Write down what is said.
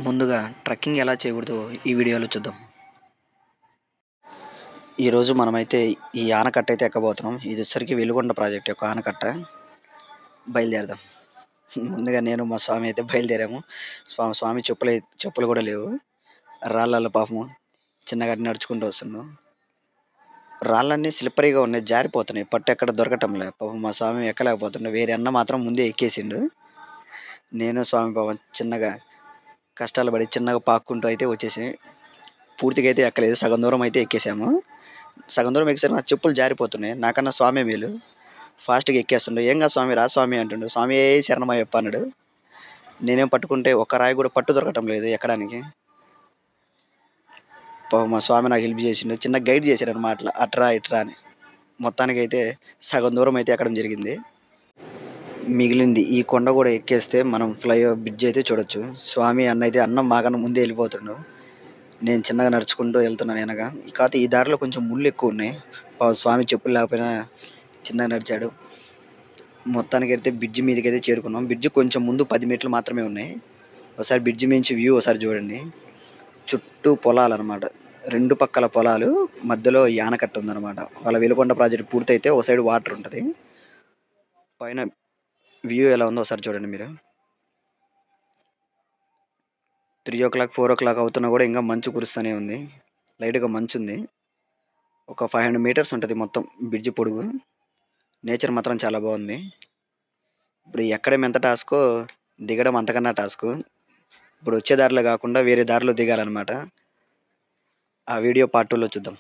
ముందుగా ట్రెక్కింగ్ ఎలా చేయకూడదో ఈ వీడియోలో చూద్దాం. ఈరోజు మనమైతే ఈ ఆనకట్ట అయితే ఎక్కబోతున్నాం. ఇది వచ్చరికి వెలుగొండ ప్రాజెక్ట్ యొక్క ఆనకట్ట. బయలుదేరదాం. ముందుగా నేను మా స్వామి అయితే బయలుదేరాము. స్వామి చెప్పులు కూడా లేవు. రాళ్ళల్లో పాపము చిన్నగా నడుచుకుంటూ వస్తున్నాం. రాళ్ళన్నీ స్లిప్పరీగా ఉన్నాయి, జారిపోతున్నాయి, పట్టు ఎక్కడ దొరకటం లేదు. పాపం మా స్వామి ఎక్కలేకపోతుండే. వేరే అన్న మాత్రం ముందే ఎక్కేసిండు. నేను స్వామి పాపం చిన్నగా కష్టాలు పడి చిన్నగా పాక్కుంటూ అయితే వచ్చేసి పూర్తిగా అయితే ఎక్కలేదు, సగం దూరం అయితే ఎక్కేసాము. సగం దూరం ఎక్కేసరికి నా చెప్పులు జారిపోతున్నాయి. నాకన్నా స్వామి మేలు, ఫాస్ట్గా ఎక్కేస్తుండే. ఏం కాదు స్వామి, రా స్వామి అంటుండు. స్వామి ఏ శరణమయ్యప్ప అన్నాడు. నేనేం పట్టుకుంటే ఒక్క రాయి కూడా పట్టు దొరకటం లేదు ఎక్కడానికి. మా స్వామి నాకు హెల్ప్ చేసిండు, చిన్న గైడ్ చేశాడు అనమాట, అట్రా ఇట్రా అని. మొత్తానికి అయితే సగం దూరం అయితే ఎక్కడం జరిగింది. మిగిలింది ఈ కొండ కూడా ఎక్కేస్తే మనం బ్రిడ్జ్ అయితే చూడొచ్చు. స్వామి అన్న అయితే అన్నం మాకన్నా ముందే వెళ్ళిపోతుండు. నేను చిన్నగా నడుచుకుంటూ వెళ్తున్నాను వెనక. కాకపోతే ఈ దారిలో కొంచెం ముళ్ళు ఎక్కువ ఉన్నాయి. స్వామి చెప్పులు లేకపోయినా చిన్నగా నడిచాడు. మొత్తానికి అయితే బ్రిడ్జి మీదకి అయితే చేరుకున్నాం. బ్రిడ్జి కొంచెం ముందు 10 మీటర్లు మాత్రమే ఉన్నాయి. ఒకసారి బ్రిడ్జి మించి వ్యూ ఒకసారి చూడండి. చుట్టూ పొలాలు అనమాట, 2 పక్కల పొలాలు, మధ్యలో ఈ ఆనకట్ట ఉందన్నమాట. వాళ్ళ వెలుగొండ ప్రాజెక్ట్ పూర్తయితే ఒక సైడ్ వాటర్ ఉంటుంది. పైన వ్యూ ఎలా ఉందో ఒకసారి చూడండి మీరు. 3 o'clock 4 o'clock అవుతున్నా కూడా ఇంకా మంచు కురుస్తూనే ఉంది. లైట్గా మంచు ఉంది. ఒక 500 మీటర్స్ ఉంటుంది మొత్తం బ్రిడ్జ్ పొడుగు. నేచర్ మాత్రం చాలా బాగుంది. ఇప్పుడు ఎక్కడం ఎంత టాస్కో, దిగడం అంతకన్నా టాస్క్. ఇప్పుడు వచ్చే దారిలో కాకుండా వేరే దారిలో దిగాలన్నమాట. ఆ వీడియో పార్ట్ 2లో చూద్దాం.